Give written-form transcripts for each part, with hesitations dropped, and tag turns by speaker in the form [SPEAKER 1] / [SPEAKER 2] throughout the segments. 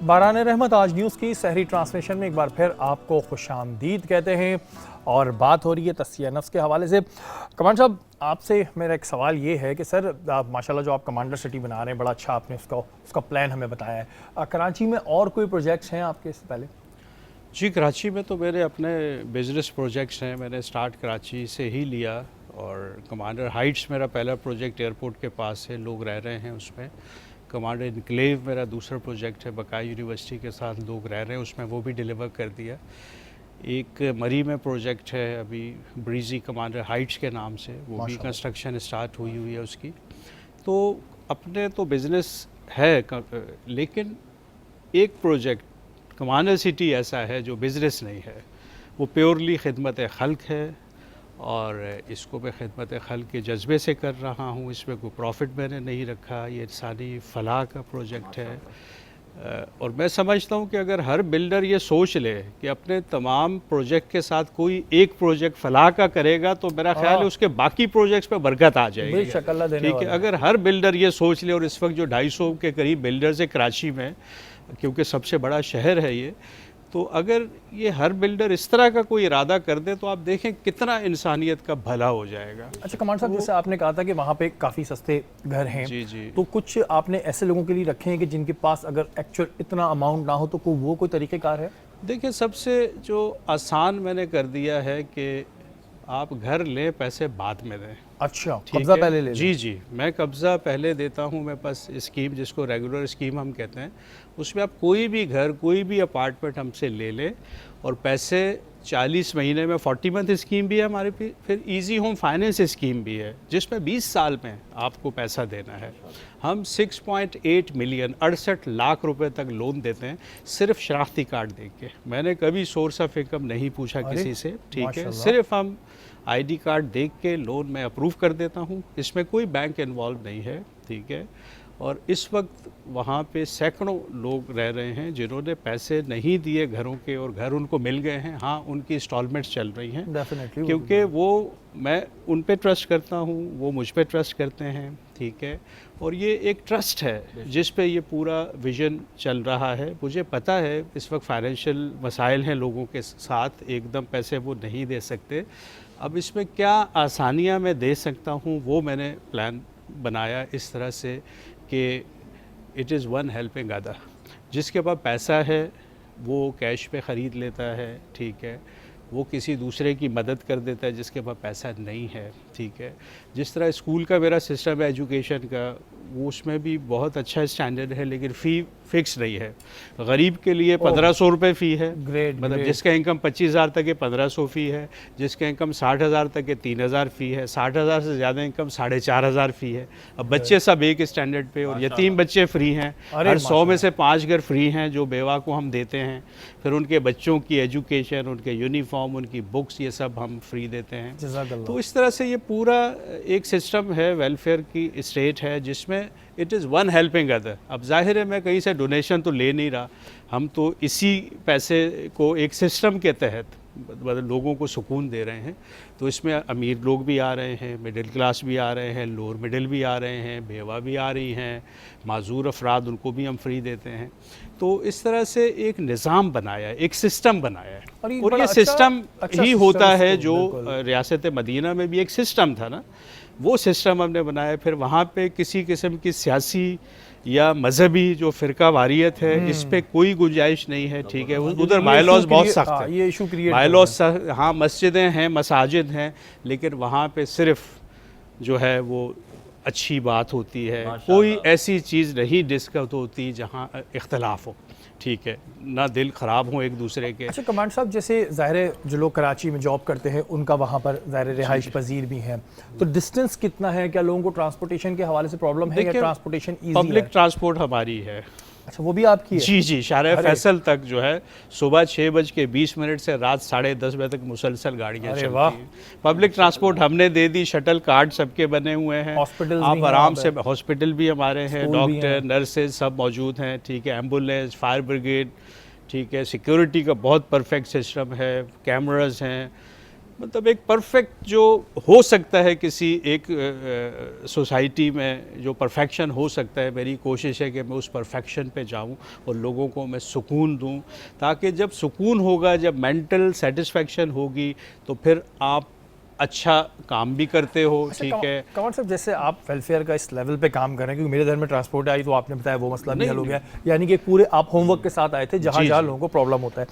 [SPEAKER 1] बारान रहमत आज न्यूज़ की सहरी ट्रांसलेशन में एक बार फिर आपको खुशामदीद कहते हैं और बात हो रही है तस्किया नफ्स के हवाले से। कमांडर साहब, आपसे मेरा एक सवाल ये है कि सर माशाल्लाह जो आप कमांडर सिटी बना रहे हैं, बड़ा अच्छा आपने उसका प्लान हमें बताया है। कराची में और कोई प्रोजेक्ट्स हैं आपके इससे पहले?
[SPEAKER 2] जी, कराची में तो मेरे अपने बिज़नेस प्रोजेक्ट्स हैं। मैंने स्टार्ट कराची से ही लिया और कमांडर हाइट्स मेरा पहला प्रोजेक्ट एयरपोर्ट के पास है, लोग रह रहे हैं उसमें। कमांडर इनक्लेव मेरा दूसरा प्रोजेक्ट है, बकाई यूनिवर्सिटी के साथ लोग रह रहे हैं उसमें, वो भी डिलीवर कर दिया। एक मरी में प्रोजेक्ट है अभी ब्रीजी कमांडर हाइट्स के नाम से, वो भी कंस्ट्रक्शन स्टार्ट हुई है उसकी। तो अपने तो बिज़नेस है, लेकिन एक प्रोजेक्ट कमांडर सिटी ऐसा है जो बिज़नेस नहीं है, वो प्योरली खिदमत खल्क है और इसको मैं खिदमत खल्क के जज्बे से कर रहा हूँ। इसमें कोई प्रॉफिट मैंने नहीं रखा, ये इंसानी फलाह का प्रोजेक्ट है। और मैं समझता हूँ कि अगर हर बिल्डर ये सोच ले कि अपने तमाम प्रोजेक्ट के साथ कोई एक प्रोजेक्ट फलाह का करेगा तो मेरा ख्याल है उसके बाकी प्रोजेक्ट्स पे बरकत आ जाएगी। ठीक है, अगर हर बिल्डर ये सोच ले, और इस वक्त जो 250 के करीब बिल्डर्स है कराची में, क्योंकि सबसे बड़ा शहर है ये, तो अगर ये हर बिल्डर इस तरह का कोई इरादा कर दे तो आप देखें कितना इंसानियत का भला हो जाएगा।
[SPEAKER 1] अच्छा कमांडर साहब, जैसे आपने कहा था कि वहाँ पे काफ़ी सस्ते घर हैं,
[SPEAKER 2] जी जी,
[SPEAKER 1] तो कुछ आपने ऐसे लोगों के लिए रखे हैं कि जिनके पास अगर एक्चुअल इतना अमाउंट ना हो तो वो कोई तरीक़ेकार है?
[SPEAKER 2] देखिए, सबसे जो आसान मैंने कर दिया है कि आप घर लें, पैसे बाद में दें।
[SPEAKER 1] अच्छा, कब्जा पहले ले लें।
[SPEAKER 2] जी जी, मैं कब्ज़ा पहले देता हूँ। मैं पास स्कीम, जिसको रेगुलर स्कीम हम कहते हैं, उसमें आप कोई भी घर, कोई भी अपार्टमेंट हमसे ले लें और पैसे 40 महीने में, 40 मंथ स्कीम भी है हमारे पे, फिर इजी होम फाइनेंस स्कीम भी है जिसमें 20 साल में आपको पैसा देना है। हम 6.8 मिलियन 68 लाख रुपए तक लोन देते हैं सिर्फ शनाख्ती कार्ड देख के। मैंने कभी सोर्स ऑफ इनकम नहीं पूछा किसी से, ठीक है, सिर्फ हम आईडी कार्ड देख के लोन मैं अप्रूव कर देता हूँ। इसमें कोई बैंक इन्वॉल्व नहीं है, ठीक है। और इस वक्त वहाँ पे सैकड़ों लोग रह रहे हैं जिन्होंने पैसे नहीं दिए घरों के, और घर उनको मिल गए हैं। हाँ, उनकी इंस्टॉलमेंट्स चल रही हैं
[SPEAKER 1] डेफिनेटली,
[SPEAKER 2] क्योंकि वो, मैं उन पे ट्रस्ट करता हूँ, वो मुझ पे ट्रस्ट करते हैं, ठीक है। और ये एक ट्रस्ट है जिस पे ये पूरा विज़न चल रहा है। मुझे पता है इस वक्त फाइनेंशियल मसाइल हैं लोगों के साथ, एकदम पैसे वो नहीं दे सकते। अब इसमें क्या आसानियाँ मैं दे सकता हूँ, वो मैंने प्लान बनाया इस तरह से कि it is one helping other. जिसके पास पैसा है वो कैश पे ख़रीद लेता है, ठीक है, वो किसी दूसरे की मदद कर देता है जिसके पास पैसा नहीं है, ठीक है। जिस तरह स्कूल का मेरा सिस्टम है एजुकेशन का, वो उसमें भी बहुत अच्छा स्टैंडर्ड है, लेकिन फ़ी फिक्स नहीं है। गरीब के लिए 1500 रुपये फ़ी है, मतलब जिसका इनकम 25,000 तक है 1500 फ़ी है, जिसका इनकम 60,000 तक है 3,000 फ़ी है, 60,000 से ज़्यादा इनकम 4,500 फ़ी है। अब बच्चे सब एक स्टैंडर्ड पे, और यतीम बच्चे फ्री हैं। हर 100 में से 5 घर फ्री हैं जो बेवा को हम देते हैं। फिर उनके बच्चों की एजुकेशन, उनके यूनिफॉर्म, उनकी बुक्स, ये सब हम फ्री देते हैं। तो इस तरह से ये पूरा एक सिस्टम है, वेलफेयर की स्टेट है जिसमें it is one helping other. अब जाहिर है मैं कहीं से डोनेशन तो ले नहीं रहा, हम तो इसी पैसे को एक सिस्टम के तहत मतलब लोगों को सुकून दे रहे हैं। तो इसमें अमीर लोग भी आ रहे हैं, मिडिल क्लास भी आ रहे हैं, लोअर मिडिल भी आ रहे हैं, बेवा भी आ रही हैं, माजूर अफराद, उनको भी हम फ्री देते हैं। तो इस तरह से एक निज़ाम बनाया है, एक सिस्टम बनाया है, और ये सिस्टम ही होता है जो रियासत मदीना में भी एक सिस्टम था ना, वो सिस्टम हमने बनाया। फिर वहाँ पे किसी किस्म की सियासी या मजहबी जो फ़िरका वारियत है, इस पे कोई गुंजाइश नहीं है, ठीक है। उधर बायलॉज बहुत सख्त है,
[SPEAKER 1] ये इशू क्रिएट
[SPEAKER 2] बायलॉज, हाँ मस्जिदें हैं, मसाजिद हैं, लेकिन वहाँ पे सिर्फ जो है वो अच्छी बात होती है, कोई ऐसी चीज़ नहीं डिस्कस होती जहाँ इख्तलाफ हो, ठीक है, ना दिल ख़राब हो एक दूसरे के।
[SPEAKER 1] अच्छा कमांडर साहब, जैसे ज़ाहिर है जो लोग कराची में जॉब करते हैं उनका वहाँ पर ज़ाहिर रिहाइश पजीर भी हैं, तो डिस्टेंस कितना है? क्या लोगों को ट्रांसपोर्टेशन के हवाले से प्रॉब्लम है या ट्रांसपोर्टेशन ईजी है?
[SPEAKER 2] पब्लिक ट्रांसपोर्ट हमारी है।
[SPEAKER 1] अच्छा, वो भी आपकी है?
[SPEAKER 2] जी जी, शारे फैसल तक जो है सुबह 6:20 से रात 10:30 बजे तक मुसलसल गाड़ियाँ चलती हैं। पब्लिक ट्रांसपोर्ट हमने दे दी, शटल कार्ड सबके बने हुए हैं, आप आराम से, हॉस्पिटल भी हमारे हैं, डॉक्टर नर्सेज सब मौजूद हैं, ठीक है, एम्बुलेंस, फायर ब्रिगेड, ठीक है, सिक्योरिटी का बहुत परफेक्ट सिस्टम है, कैमरास हैं, मतलब एक परफेक्ट जो हो सकता है किसी एक सोसाइटी में, जो परफेक्शन हो सकता है, मेरी कोशिश है कि मैं उस परफेक्शन पे जाऊं और लोगों को मैं सुकून दूं, ताकि जब सुकून होगा, जब मेंटल सेटिस्फेक्शन होगी, तो फिर आप अच्छा काम भी करते हो। ठीक है।
[SPEAKER 1] कमर साहब, जैसे आप वेलफेयर का इस लेवल पे काम कर रहे हैं, क्योंकि मेरे घर में ट्रांसपोर्ट आई तो आपने बताया वो मसला भी
[SPEAKER 2] नहीं,
[SPEAKER 1] हल हो
[SPEAKER 2] नहीं।
[SPEAKER 1] गया, यानी कि पूरे आप होमवर्क के साथ आए थे जहाँ
[SPEAKER 2] जी,
[SPEAKER 1] जहाँ
[SPEAKER 2] जी।
[SPEAKER 1] लोगों को प्रॉब्लम होता है।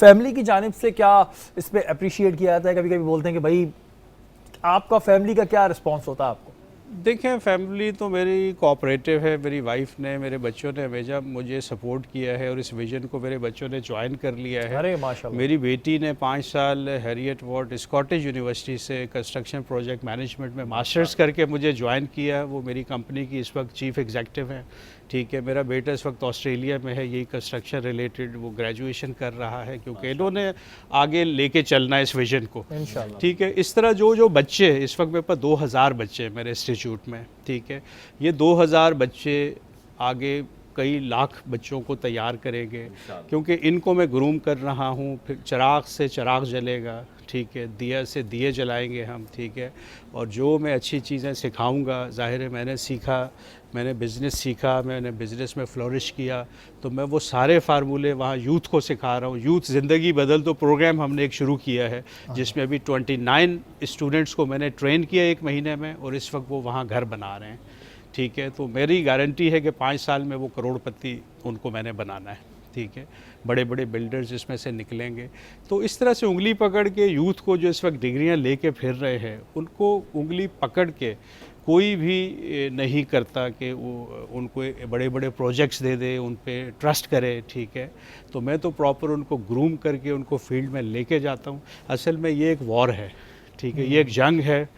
[SPEAKER 1] फैमिली की जानिब से क्या इस पे अप्रिशिएट किया जाता है? कभी कभी बोलते हैं कि भाई आपका फैमिली का क्या रिस्पॉन्स होता है आपको?
[SPEAKER 2] देखें, फैमिली तो मेरी कोऑपरेटिव है। मेरी वाइफ ने, मेरे बच्चों ने हमेशा मुझे सपोर्ट किया है और इस विज़न को मेरे बच्चों ने ज्वाइन कर लिया है।
[SPEAKER 1] अरे माशाल्लाह।
[SPEAKER 2] मेरी बेटी ने 5 साल हैरियट वाट स्कॉटिश यूनिवर्सिटी से कंस्ट्रक्शन प्रोजेक्ट मैनेजमेंट में मास्टर्स करके मुझे ज्वाइन किया। वो मेरी कंपनी की इस वक्त चीफ़ एग्जीक्यूटिव हैं। ठीक है। मेरा बेटा इस वक्त ऑस्ट्रेलिया में है, यही कंस्ट्रक्शन रिलेटेड वो ग्रेजुएशन कर रहा है, क्योंकि इन्होंने आगे लेके चलना है इस विज़न को।
[SPEAKER 1] इंशाल्लाह।
[SPEAKER 2] ठीक है। इस तरह जो जो बच्चे इस वक्त मेरे पास 2000 बच्चे हैं मेरे इंस्टीट्यूट में। ठीक है। ये 2000 बच्चे आगे कई लाख बच्चों को तैयार करेंगे, क्योंकि इनको मैं ग्रूम कर रहा हूँ। फिर चिराग से चिराग जलेगा। ठीक है। दिया से दिए जलाएंगे हम। ठीक है। और जो मैं अच्छी चीज़ें सिखाऊंगा, ज़ाहिर है मैंने सीखा, मैंने बिज़नेस सीखा, मैंने बिज़नेस में फ्लोरिश किया, तो मैं वो सारे फार्मूले वहाँ यूथ को सिखा रहा हूँ। यूथ ज़िंदगी बदल तो प्रोग्राम हमने एक शुरू किया है, जिसमें अभी 29 स्टूडेंट्स को मैंने ट्रेन किया 1 महीने में, और इस वक्त वो वहाँ घर बना रहे हैं। ठीक है। तो मेरी गारंटी है कि 5 साल में वो करोड़पति उनको मैंने बनाना है। ठीक है। बड़े बड़े बिल्डर्स इसमें से निकलेंगे। तो इस तरह से उंगली पकड़ के यूथ को, जो इस वक्त डिग्रियां लेके फिर रहे हैं, उनको उंगली पकड़ के कोई भी नहीं करता कि वो उनको बड़े बड़े प्रोजेक्ट्स दे दे, उन पे ट्रस्ट करे। ठीक है। तो मैं तो प्रॉपर उनको ग्रूम करके उनको फील्ड में लेके जाता हूँ। असल में ये एक वॉर है। ठीक है। ये एक जंग है।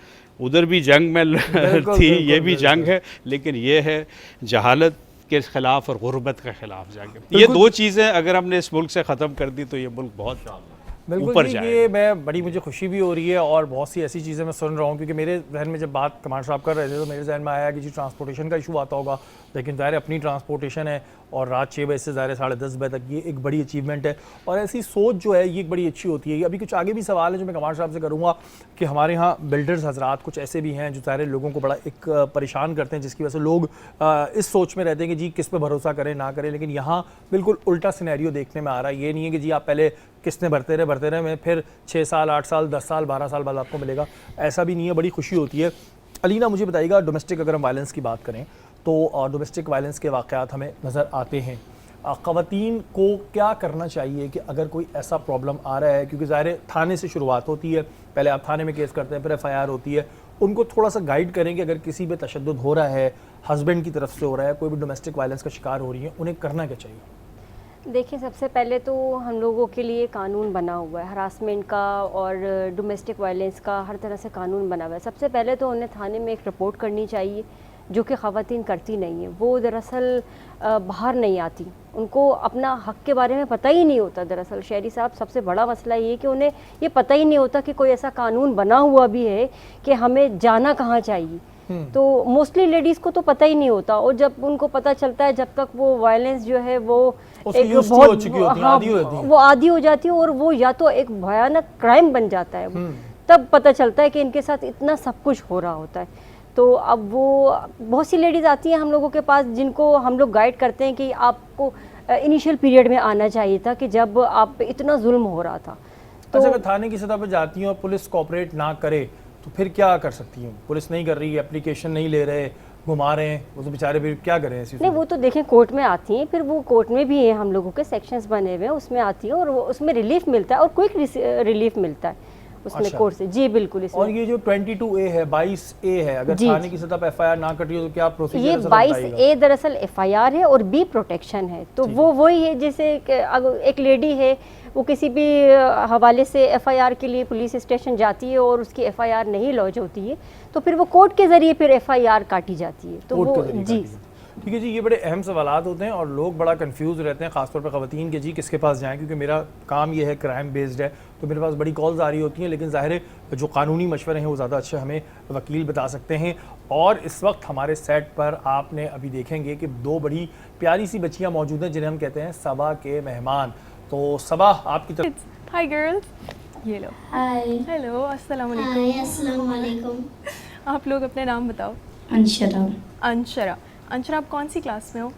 [SPEAKER 2] उधर भी जंग में थी, ये भी जंग है, लेकिन ये है जहालत के ख़िलाफ़ और गुर्बत के ख़िलाफ़ जंग। ये 2 चीज़ें अगर हमने इस मुल्क से ख़त्म कर दी तो ये मुल्क बहुत
[SPEAKER 1] बिल्कुल
[SPEAKER 2] ऊपर
[SPEAKER 1] जी,
[SPEAKER 2] जाएगा।
[SPEAKER 1] ये मैं बड़ी मुझे खुशी भी हो रही है और बहुत सी ऐसी चीज़ें मैं सुन रहा हूँ, क्योंकि मेरे जहन में जब बात कमांडर साहब कर रहे थे तो मेरे जहन में आया कि जी ट्रांसपोर्टेशन का इशू आता होगा, लेकिन ज़ाहिर अपनी ट्रांसपोर्टेशन है और रात 6 बजे से ज़ाहिर 10:30 बजे तक, ये एक बड़ी अचीवमेंट है और ऐसी सोच जो है ये एक बड़ी अच्छी होती है। अभी कुछ आगे भी सवाल है जो मैं कमांडर साहब से करूँगा कि हमारे यहाँ बिल्डर्स हजरात कुछ ऐसे भी हैं जो ज़ाहिर लोगों को बड़ा एक परेशान करते हैं, जिसकी वजह से लोग इस सोच में रहते हैं कि जी किस पे भरोसा करें ना करें, लेकिन यहाँ बिल्कुल उल्टा सिनेरियो देखने में आ रहा है। ये नहीं है कि जी आप पहले किसने भरते रहे मैं फिर 6 साल 8 साल 10 साल 12 साल बाद आपको मिलेगा, ऐसा भी नहीं है। बड़ी खुशी होती है। अलीना, मुझे बताइएगा, डोमेस्टिक अगर हम वायलेंस की बात करें तो डोमेस्टिक वायलेंस के वाक़यात हमें नज़र आते हैं। ख़वातीन को क्या करना चाहिए कि अगर कोई ऐसा प्रॉब्लम आ रहा है, क्योंकि ज़ाहिर थाने से शुरुआत होती है, पहले आप थाने में केस करते हैं, फिर FIR होती है, उनको थोड़ा सा गाइड करें कि अगर किसी पे तशद्दुद हो रहा है, हस्बैंड की तरफ से हो रहा है, कोई भी डोमेस्टिक वायलेंस का शिकार हो रही है, उन्हें करना क्या चाहिए?
[SPEAKER 3] देखिए, सबसे पहले तो हम लोगों के लिए कानून बना हुआ है हरासमेंट का और डोमेस्टिक वायलेंस का, हर तरह से कानून बना हुआ है। सबसे पहले तो उन्हें थाने में एक रिपोर्ट करनी चाहिए, जो कि ख़वातीन करती नहीं है। वो दरअसल बाहर नहीं आती, उनको अपना हक़ के बारे में पता ही नहीं होता। दरअसल शहरी साहब, सबसे बड़ा मसला ये कि उन्हें ये पता ही नहीं होता कि कोई ऐसा कानून बना हुआ भी है कि हमें जाना कहाँ चाहिए। तो मोस्टली लेडीज़ को तो पता ही नहीं होता, और जब उनको पता चलता है, जब तक वो वायलेंस जो है वो एक बहुत वो आदी हो जाती है और वो या तो एक भयानक क्राइम बन जाता है, तब पता चलता है कि इनके साथ इतना सब कुछ हो रहा होता है। तो अब वो बहुत सी लेडीज़ आती हैं हम लोगों के पास, जिनको हम लोग गाइड करते हैं कि आपको इनिशियल पीरियड में आना चाहिए था कि जब आप पे इतना जुल्म हो रहा था।
[SPEAKER 1] तो अच्छा, अगर थाने की सतह पर जाती हैं और पुलिस कोऑपरेट ना करे तो फिर क्या कर सकती हूँ? पुलिस नहीं कर रही, एप्लीकेशन नहीं ले रहे, घुमा रहे हैं, वो तो बेचारे फिर क्या करें?
[SPEAKER 3] नहीं, वो तो देखें कोर्ट में आती हैं, फिर वो कोर्ट में भी है, हम लोगों के सेक्शंस बने हुए हैं, उसमें आती हैं और वो उसमें रिलीफ मिलता है और क्विक रिलीफ मिलता है उसमें। अच्छा। कोर्ट से जी बिल्कुल। इसमें और
[SPEAKER 1] ये जो 22A है, 22A है, अगर थाने की सतह पर FIR ना कटी हो तो क्या प्रोसीजर?
[SPEAKER 3] ये 22A दरअसल FIR है और B प्रोटेक्शन है। तो वो वही है जैसे एक लेडी है, वो किसी भी हवाले से FIR के लिए पुलिस स्टेशन जाती है और उसकी FIR नहीं लॉन्च होती है, तो फिर वो कोर्ट के ज़रिए फिर FIR काटी जाती है। तो वो जी
[SPEAKER 1] ठीक है जी, ये बड़े अहम सवालात होते हैं और लोग बड़ा कंफ्यूज रहते हैं, ख़ासतौर पर ख़वातीन के जी किसके पास जाएं, क्योंकि मेरा काम ये है क्राइम बेस्ड है, तो मेरे पास बड़ी कॉल्स आ रही होती हैं, लेकिन ज़ाहिर है जो कानूनी मशवरे हैं वो ज़्यादा अच्छे हमें वकील बता सकते हैं। और इस वक्त हमारे सेट पर आपने अभी देखेंगे कि 2 बड़ी प्यारी सी बच्चियाँ मौजूद हैं जिन्हें हम कहते हैं सबा के मेहमान। तो सबा, आपकी तरफ।
[SPEAKER 4] Hi girls. ये लो।
[SPEAKER 5] हाय।
[SPEAKER 4] हेलो, अस्सलाम
[SPEAKER 5] हाय,
[SPEAKER 4] वालेकुम।
[SPEAKER 5] अस्सलाम वालेकुम।
[SPEAKER 4] आप लोग अपने नाम बताओ।
[SPEAKER 5] अंशरा।
[SPEAKER 4] अंशरा। अंशरा, आप कौन सी क्लास में हो?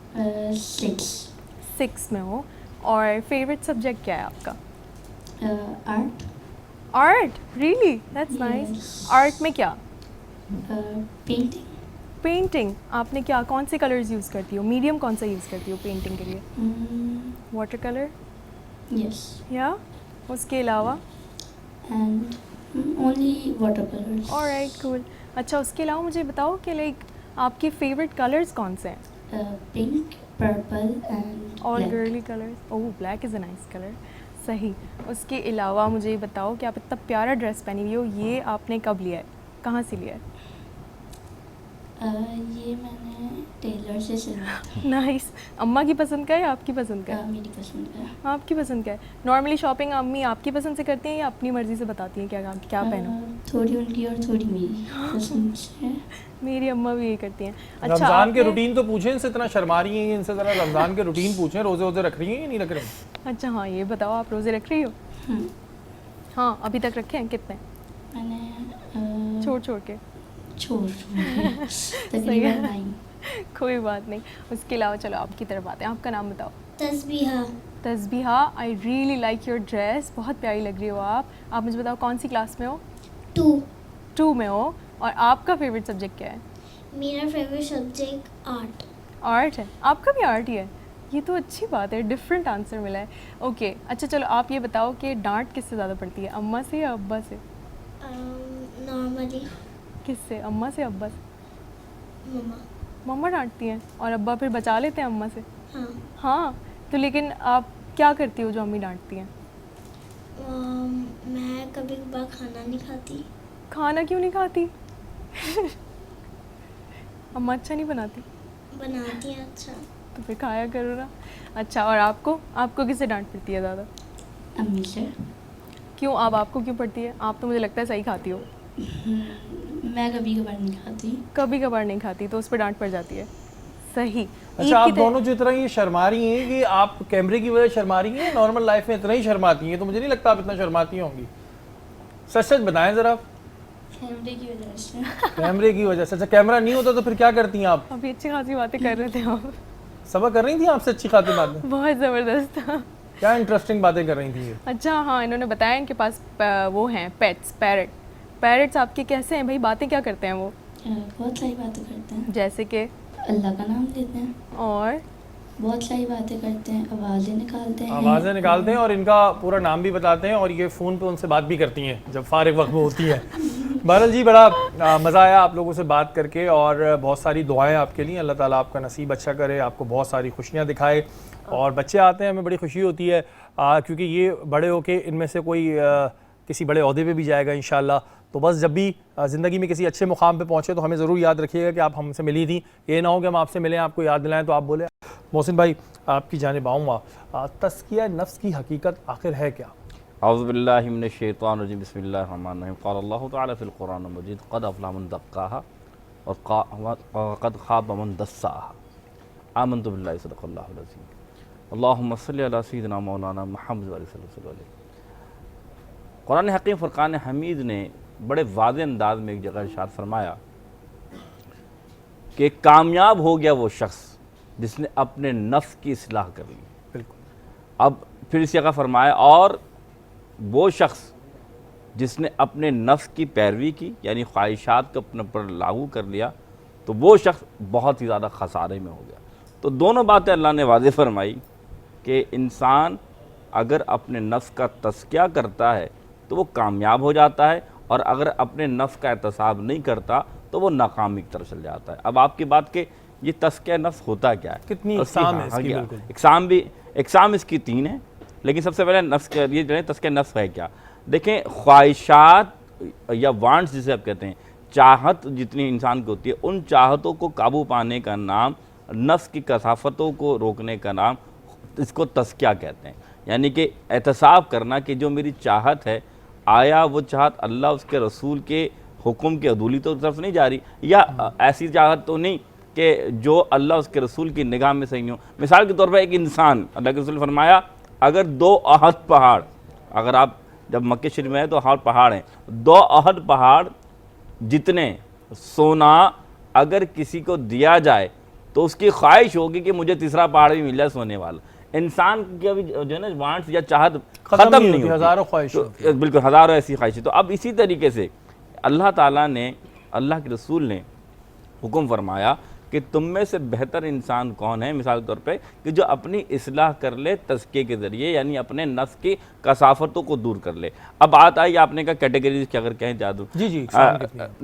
[SPEAKER 5] 6।
[SPEAKER 4] 6 में हो। और फेवरेट सब्जेक्ट क्या है आपका?
[SPEAKER 5] Art.
[SPEAKER 4] Art, really, that's nice.
[SPEAKER 5] Yes.
[SPEAKER 4] Art में क्या?
[SPEAKER 5] पेंटिंग।
[SPEAKER 4] पेंटिंग। आपने क्या, कौन से कलर्स यूज़ करती हो? मीडियम कौन सा यूज़ करती हो पेंटिंग के लिए? Water colour
[SPEAKER 5] yes.
[SPEAKER 4] या उसके अलावा?
[SPEAKER 5] And only water colours.
[SPEAKER 4] Alright, cool. अच्छा, उसके अलावा मुझे बताओ कि लाइक आपके फेवरेट कलर्स कौन से हैं?
[SPEAKER 5] Pink, purple and
[SPEAKER 4] all girly colours. Oh, black is a nice colour. सही। उसके अलावा मुझे ये बताओ कि आप इतना प्यारा ड्रेस पहनी हुई हो, ये आपने कब लिया है, कहाँ से लिया है?
[SPEAKER 5] ये मैंने टेलर से सिलवाया
[SPEAKER 4] नाइस। अम्मा की पसंद का है या आपकी पसंद का
[SPEAKER 5] था।
[SPEAKER 4] है?
[SPEAKER 5] मेरी पसंद का।
[SPEAKER 4] आपकी पसंद का है। नॉर्मली शॉपिंग अम्मी आपकी पसंद से करती हैं या अपनी मर्ज़ी से बताती हैं क्या क्या पहनो?
[SPEAKER 5] थोड़ी उनकी और थोड़ी मेरी पसंद से।
[SPEAKER 4] मेरी अम्मा भी यही करती हैं। अच्छा,
[SPEAKER 1] रमज़ान के
[SPEAKER 4] आपने-
[SPEAKER 1] रूटीन तो पूछें, इनसे इतना शर्मा रही हैं, इनसे ज़रा रमज़ान के रूटीन पूछें, रोज़े वोज़े रख रही हैं या नहीं रख रही हैं?
[SPEAKER 4] अच्छा हाँ, ये बताओ, आप रोज़े रख रही हो?
[SPEAKER 5] हाँ,
[SPEAKER 4] हाँ, अभी तक रखे हैं कितने?
[SPEAKER 5] मैंने
[SPEAKER 4] छोड़ छोड़ के।
[SPEAKER 5] छोड़
[SPEAKER 4] सही
[SPEAKER 5] तकरीबन
[SPEAKER 4] है।
[SPEAKER 5] 9।
[SPEAKER 4] कोई बात नहीं। उसके अलावा चलो आपकी तरफ आते हैं। आपका नाम बताओ।
[SPEAKER 5] Tasbiha.
[SPEAKER 4] Tasbiha, I really like your dress, बहुत प्यारी लग रही हो आप। आप मुझे बताओ कौन सी क्लास में हो?
[SPEAKER 5] 2।
[SPEAKER 4] 2 में हो। और आपका फेवरेट सब्जेक्ट क्या है?
[SPEAKER 5] मेरा फेवरेट सब्जेक्ट आर्ट।
[SPEAKER 4] आर्ट है। आपका भी आर्ट ही है? ये तो अच्छी बात है, डिफरेंट आंसर मिला है। ओके, अच्छा चलो आप ये बताओ कि डांट किससे ज़्यादा पड़ती है, अम्मा से या अब्बा से?
[SPEAKER 5] नॉर्मली
[SPEAKER 4] किससे, अम्मा से अब्बा से?
[SPEAKER 5] मम्मा।
[SPEAKER 4] मम्मा डांटती हैं और अब्बा फिर बचा लेते हैं अम्मा से?
[SPEAKER 5] हाँ।
[SPEAKER 4] हाँ, तो लेकिन आप क्या करती हो जो अम्मी डांटती हैं?
[SPEAKER 5] मैं कभी कभार खाना नहीं खाती।
[SPEAKER 4] खाना क्यों नहीं खाती? अम्मा अच्छा नहीं बनाती?
[SPEAKER 5] बनाती हैं अच्छा।
[SPEAKER 4] तो फिर खाया करो ना। अच्छा, और आपको किससे डांट पड़ती है ज़्यादा?
[SPEAKER 5] अम्मी से।
[SPEAKER 4] क्यों, अब आपको क्यों पड़ती है? आप तो मुझे लगता है सही खाती हो।
[SPEAKER 5] मैं कभी कभार नहीं खाती।
[SPEAKER 4] कभी कभार नहीं खाती तो उस पर डांट पड़ जाती है। सही।
[SPEAKER 1] अच्छा, आप दोनों जो इतना ये शर्मा रही हैं, कि आप कैमरे की वजह से शर्मा रही हैं, नॉर्मल लाइफ में इतना ही शर्माती हैं? तो मुझे नहीं लगता आप इतना शर्माती होंगी। सच सच बताएं ज़रा।
[SPEAKER 5] कैमरे की वजह से।
[SPEAKER 1] कैमरे की वजह से? अच्छा, कैमरा नहीं होता तो फिर क्या करती हैं आप?
[SPEAKER 4] अभी अच्छी खासी बातें कर रहे थे आप।
[SPEAKER 1] सबक कर रही थी आपसे अच्छी खासी बातें?
[SPEAKER 4] बहुत ज़बरदस्त था।
[SPEAKER 1] क्या इंटरेस्टिंग बातें कर रही थी ये?
[SPEAKER 4] अच्छा हाँ, इन्होंने बताया इनके पास वो हैं पेट्स, पैरट्स आपके कैसे हैं भाई, बातें क्या करते हैं वो?
[SPEAKER 5] बहुत सारी बातें करते हैं।
[SPEAKER 4] जैसे कि?
[SPEAKER 5] अल्लाह का नाम लेते हैं।
[SPEAKER 4] और
[SPEAKER 5] बहुत सारी बातें करते हैं, आवाज़ें निकालते हैं।
[SPEAKER 1] आवाज़ें निकालते हैं और इनका पूरा नाम भी बताते हैं, और ये फ़ोन पे उनसे बात भी करती हैं जब फारिग वक्त में होती हैं। बहरहाल जी, बड़ा मज़ा आया आप लोगों से बात करके, और बहुत सारी दुआएं आपके लिए। अल्लाह ताला आपका नसीब अच्छा करे, आपको बहुत सारी खुशियाँ दिखाए। और बच्चे आते हैं, हमें बड़ी खुशी होती है, क्योंकि ये बड़े होके इनमें से कोई किसी बड़े ओहदे पे भी जाएगा इंशाल्लाह। तो बस जब भी ज़िंदगी में किसी अच्छे मुकाम पे पहुँचे तो हमें ज़रूर याद रखिएगा कि आप हमसे मिली थी। ये ना हो कि हम आपसे मिलें, आपको याद दिलाएं तो आप बोले। मोहसिन भाई, आपकी जानिब आऊँगा, तज़किया नफ्स की हकीकत आखिर है क्या?
[SPEAKER 6] औज़ुबिल्लाहि मिनश्शैतानिर्रजीम, बिस्मिल्लाहिर्रहमानिर्रहीम। क़ाल अल्लाहु तआला फ़िल क़ुरआनिल मजीद, क़द अफ़लह मन ज़क्काहा और क़द ख़ाब मन दस्साहा। आमन्तु बिल्लाहि सदक़ल्लाहुल अज़ीम। अल्लाहुम्मा सल्लि अला सय्यिदिना मौलाना मुहम्मद व सल्लल्लाहु अलैहि। कुरान हकीम फ़ुरक़ान हमीद ने बड़े वाज़ेह अंदाज में एक जगह इरशाद फरमाया कि कामयाब हो गया वो शख्स जिसने अपने नफ्स की इस्लाह कर ली।
[SPEAKER 1] बिल्कुल।
[SPEAKER 6] अब फिर इस जगह फरमाया, और वो शख्स जिसने अपने नफ्स की पैरवी की, यानी ख्वाहिशात को अपने पर लागू कर लिया, तो वो शख्स बहुत ही ज़्यादा खसारे में हो गया। तो दोनों बातें अल्लाह ने वाज़ेह फरमाई कि इंसान अगर अपने नफ्स का तज़किया करता है तो वो कामयाब हो जाता है, और अगर अपने नफ्स का एहतसाब नहीं करता तो वो नाकामी की तरफ चल जाता है। अब आपकी बात के ये तज़किया नफ्स होता क्या है,
[SPEAKER 1] कितनी
[SPEAKER 6] उसकी
[SPEAKER 1] इक़साम है इसकी? बिल्कुल।
[SPEAKER 6] इक़साम इसकी 3 है, लेकिन सबसे पहले नफ्स के ये जो है तज़किया नफ्स है क्या। देखें, ख्वाहिशात या वांट्स जिसे आप कहते हैं, चाहत जितनी इंसान की होती है, उन चाहतों को काबू पाने का नाम, नफ्स की कसाफतों को रोकने का नाम, इसको तज़किया कहते हैं। यानी कि एहतसाब करना कि जो मेरी चाहत है, आया वो चाहत अल्लाह उसके रसूल के हुक्म के अदूली तो तरफ नहीं जा रही, या ऐसी चाहत तो नहीं कि जो अल्लाह उसके रसूल की निगाह में सही हो। मिसाल के तौर पर एक इंसान, अल्लाह के रसूल ने फरमाया, अगर 2 अहद पहाड़, अगर आप जब मक्के शरीफ में है तो हर पहाड़ हैं, 2 अहद पहाड़ जितने सोना अगर किसी को दिया जाए तो उसकी ख्वाहिश होगी कि मुझे तीसरा पहाड़ भी मिल जाए सोने वाला। इंसान की अभी जो है ना वांट्स या चाहत ख़त्म नहीं होती,
[SPEAKER 1] हज़ारों ख्वाहिशें
[SPEAKER 6] तो बिल्कुल हज़ारों ऐसी ख्वाहिशें। तो अब इसी तरीके से अल्लाह ताला ने, अल्लाह के रसूल ने हुक्म फरमाया कि तुम में से बेहतर इंसान कौन है, मिसाल के तौर पे कि जो अपनी इस्लाह कर ले तज़किये के ज़रिए, यानी अपने नफ्स की कसाफतों को दूर कर ले। अब बात आई आपने कहा कैटेगरीज की, अगर कहें जादू
[SPEAKER 1] जी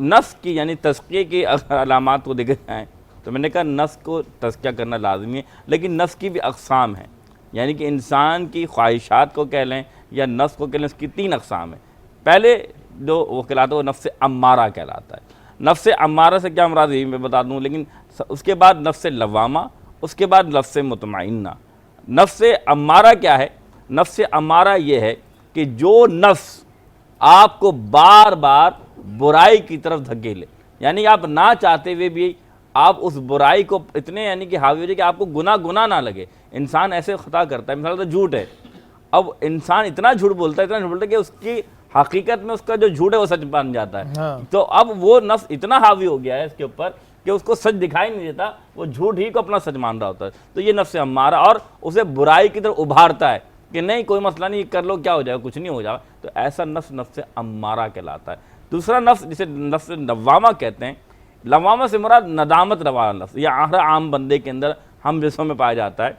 [SPEAKER 6] नफ्स की यानी तज़किये की अलामात को देखे जाएँ तो मैंने कहा नफ्स को तज़किया करना लाजमी है, लेकिन नफ्स की भी अक़साम है, यानी कि इंसान की ख्वाहिशात को कह लें या नफ्स को कह लें, उसकी 3 अक़साम है। पहले जो वो कहलाता है वो नफ्स अम्मारा कहलाता है। नफ्स अम्मारा से क्या मुराद है मैं बता दूं, लेकिन उसके बाद नफ्स लवामा, उसके बाद नफ्स मुतमइन्ना। नफ्स अम्मारा क्या है? नफ्स अम्मारा ये है कि जो नफ्स आपको बार बार बुराई की तरफ धकेले, यानी आप ना चाहते हुए भी आप उस बुराई को इतने यानी कि हावी हो जाए कि आपको गुनाह ना लगे। इंसान ऐसे खता करता है, मिसाल तो झूठ है, अब इंसान इतना झूठ बोलता है कि उसकी हकीकत में उसका जो झूठ है वो सच बन जाता है।
[SPEAKER 1] हाँ।
[SPEAKER 6] तो अब वो नफ्स इतना हावी हो गया है इसके ऊपर कि उसको सच दिखाई नहीं देता, वो झूठ ही को अपना सच मान रहा होता है। तो ये नफ्स अम्मारा, और उसे बुराई की तरफ उभारता है कि नहीं कोई मसला नहीं, कर लो, क्या हो जाएगा, कुछ नहीं हो जाएगा। तो ऐसा नफ्स नफ्स अम्मारा कहलाता है। दूसरा नफ्स जिसे नफ्स लवामा कहते हैं, लवामा से मुराद नदामत वाला नफ्स, या हर आम बंदे के अंदर हम जैसों में पाया जाता है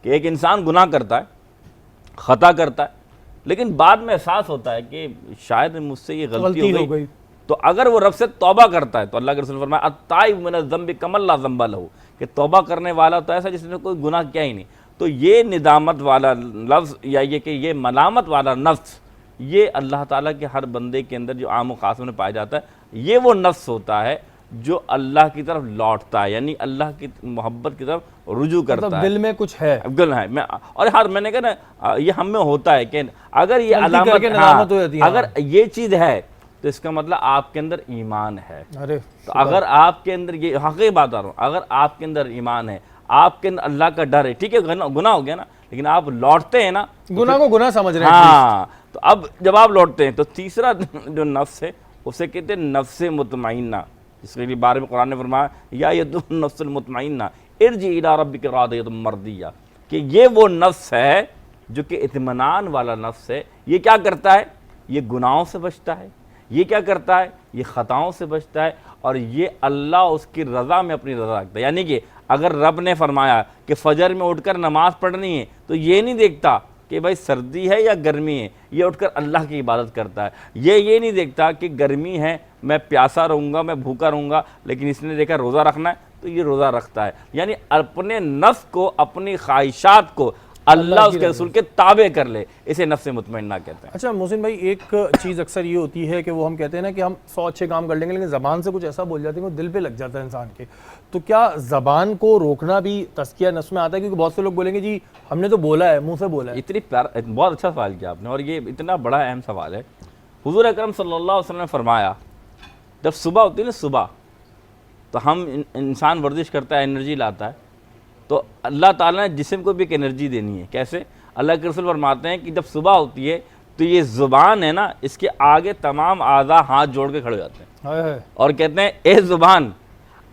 [SPEAKER 6] कि एक इंसान गुनाह करता है, खता करता है, लेकिन बाद में एहसास होता है कि शायद मुझसे ये गलती हो गई। तो अगर वो रब से तौबा करता है तो अल्लाह के रसूल फरमाया अत्ताइब मिन ज़म्बि कमन ला ज़म्बा लहू, कि तौबा करने वाला तो ऐसा जिसने कोई गुनाह किया ही नहीं। तो ये निदामत वाला लफ्ज़ या ये कि ये मलामत वाला नफ्स, ये अल्लाह ताला के हर बंदे के अंदर जो आम व खास में पाया जाता है, ये वो नफ्स होता है जो अल्लाह की तरफ लौटता है, यानी अल्लाह की मोहब्बत की तरफ रुजू करता है।
[SPEAKER 1] दिल में कुछ है,
[SPEAKER 6] दिल है। मैं और हर मैंने कहा ना ये हम में होता है कि अगर ये
[SPEAKER 1] अलामत हो जाती है,
[SPEAKER 6] अगर ये चीज़ है तो इसका मतलब आपके अंदर ईमान है।
[SPEAKER 1] अरे
[SPEAKER 6] तो अगर आपके अंदर ये हक़ीक़ी बात बता रहा हूँ, अगर आपके अंदर ईमान है, आपके अंदर अल्लाह का डर है, ठीक है गुनाह हो गया ना, लेकिन आप लौटते हैं ना,
[SPEAKER 1] गुनाह को गुनाह समझ रहे हैं।
[SPEAKER 6] हाँ, तो अब जब आप लौटते हैं तो तीसरा जो नफ्स है उसे कहते हैं नफ्स मुतमइन्ना, इसके बारे में कुरान ने फरमाया या अय्युहन नफ्सुल मुतमइन्ना इरजी इला रब्बिका रादियतम मर्दिया, कि ये वो नफ्स है जो कि इत्मीनान वाला नफ्स है। ये क्या करता है? ये गुनाहों से बचता है, ये क्या करता है? ये ख़ताओं से बचता है, और ये अल्लाह उसकी रज़ा में अपनी रज़ा रखता है। यानी कि अगर रब ने फरमाया कि फ़जर में उठकर नमाज़ पढ़नी है तो ये नहीं देखता कि भाई सर्दी है या गर्मी है, ये उठकर अल्लाह की इबादत करता है। ये नहीं देखता कि गर्मी है मैं प्यासा रहूँगा, मैं भूखा रहूँगा, लेकिन इसने देखा रोज़ा रखना है तो ये रोज़ा रखता है। यानी अपने नफ्स को, अपनी ख्वाहिशात को अल्लाह उसके रसूल के ताबे कर ले, इसे नफ्स मुतमइन्ना कहते हैं।
[SPEAKER 1] अच्छा मोहसिन भाई, एक चीज़ अक्सर ये होती है कि वो हम कहते हैं ना कि हम 100 अच्छे काम कर लेंगे, लेकिन ज़बान से कुछ ऐसा बोल जाते हैं कि दिल पे लग जाता है इंसान के। तो क्या ज़बान को रोकना भी तज़किया नफ्स में आता है? क्योंकि बहुत से लोग बोलेंगे जी हमने तो बोला है, मुँह से बोला है।
[SPEAKER 6] इतनी बहुत अच्छा सवाल किया आपने, और ये इतना बड़ा अहम सवाल है। हुज़ूर अकरम सल्लल्लाहु अलैहि वसल्लम ने फरमाया, जब सुबह होती है ना, सुबह तो हम इंसान वर्जिश करता है, एनर्जी लाता है, तो अल्लाह ताला ने जिस्म को भी एक एनर्जी देनी है। कैसे? अल्लाह के रसूल फरमाते हैं कि जब सुबह होती है तो ये ज़ुबान है ना, इसके आगे तमाम आज़ा हाथ जोड़ के खड़े हो जाते हैं और कहते हैं ए ज़ुबान,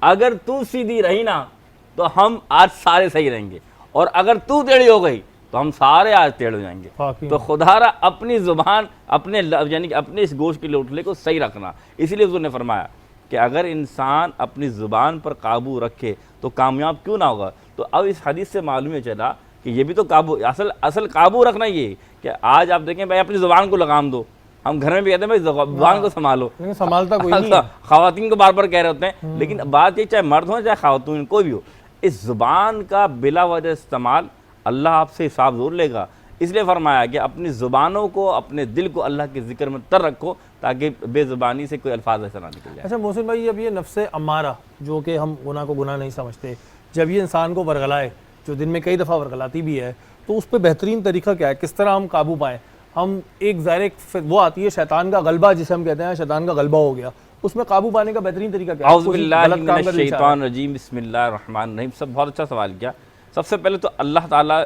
[SPEAKER 6] अगर तू सीधी रही ना तो हम आज सारे सही रहेंगे, और अगर तू टेढ़ी हो गई तो हम सारे आज टेढ़ हो जाएंगे। तो खुदारा अपनी ज़ुबान, अपने यानी कि अपने इस गोश्त के लोटले को सही रखना। इसीलिए हुज़ूर ने फरमाया कि अगर इंसान अपनी ज़ुबान पर काबू रखे तो कामयाब क्यों ना होगा। तो अब इस हदीस से मालूम चला कि ये भी तो काबू, असल काबू रखना ये कि आज आप देखें भाई अपनी ज़ुबान को लगाम दो, हम घर में भी कहते हैं भाई ज़ुबान को संभालो,
[SPEAKER 1] लेकिन संभालता कोई नहीं है।
[SPEAKER 6] ख़वातीन को बार बार कह रहे होते हैं, लेकिन बात ये चाहे मर्द हो चाहे ख़वातीन कोई भी हो, इस ज़ुबान का बिला वजह इस्तेमाल अल्लाह आपसे हिसाब ज़रूर लेगा। इसलिए फरमाया कि अपनी ज़ुबानों को, अपने दिल को अल्लाह के ज़िक्र में तर रखो ताकि बेज़ुबानी से कोई अल्फाज ऐसा ना निकल जाए।
[SPEAKER 1] अच्छा मोहसिन भाई, अब ये नफ्स अम्मारा जो कि हम गुनाह को गुनाह नहीं समझते, जब ये इंसान को वर्गलाए, जो दिन में कई दफ़ा वर्गलाती भी है, तो उस पर बेहतरीन तरीका क्या है? किस तरह हम काबू पाएँ? हम एक ज़ाहिर वो आती है शैतान का गलबा, जिसे हम कहते हैं शैतान का गलबा हो गया, उसमें काबू पाने का बेहतरीन तरीका क्या है?
[SPEAKER 6] बिस्मिल्लाहिर्रहमानिर्रहीम। सब बहुत अच्छा सवाल किया। सबसे पहले तो अल्लाह ताला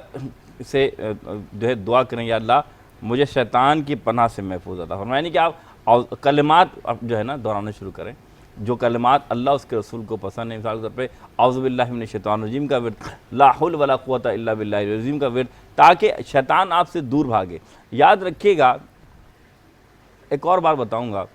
[SPEAKER 6] से जो है दुआ करें, या अल्लाह मुझे शैतान की पनाह से महफूज अता फरमाए। यानी कि आप कलिमात अब जो है ना दोहराना शुरू करें, जो कलिमात अल्लाह उसके रसूल को पसंद है। मिसाल के तौर पे औज़ु बिल्लाहि मिनश शैतानिर रजीम का विर्द, ला हौल वला कुव्वता इल्ला बिल्लाहिल अज़ीम का विर्द, ताकि शैतान आपसे दूर भागे। याद रखिएगा, एक और बात बताऊंगा,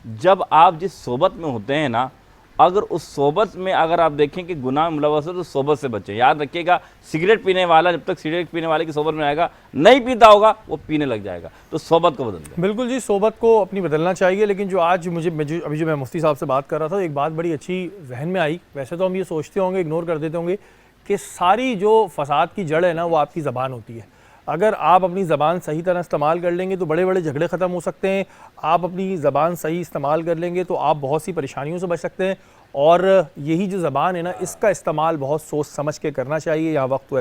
[SPEAKER 6] जब आप जिस सोबत में होते हैं ना, अगर उस सोबत में अगर आप देखें कि गुनाह मुलव्वस है तो सोबत से बचें। याद रखिएगा, सिगरेट पीने वाला जब तक सिगरेट पीने वाले की सोबत में आएगा, नहीं पीता होगा वो पीने लग जाएगा। तो सोबत को बदल दें।
[SPEAKER 1] बिल्कुल जी, सोबत को अपनी बदलना चाहिए। लेकिन जो आज अभी जो मैं मुफ्ती साहब से बात कर रहा था, एक बात बड़ी अच्छी जहन में आई। वैसे तो हम ये सोचते होंगे, इग्नोर कर देते होंगे कि सारी जो फसाद की जड़ है ना, वो आपकी ज़बान होती है। अगर आप अपनी ज़बान सही तरह इस्तेमाल कर लेंगे तो बड़े बड़े झगड़े ख़त्म हो सकते हैं। आप अपनी ज़बान सही इस्तेमाल कर लेंगे तो आप बहुत सी परेशानियों से बच सकते हैं। और यही जो ज़बान है ना, इसका इस्तेमाल बहुत सोच समझ के करना चाहिए। यहाँ वक्त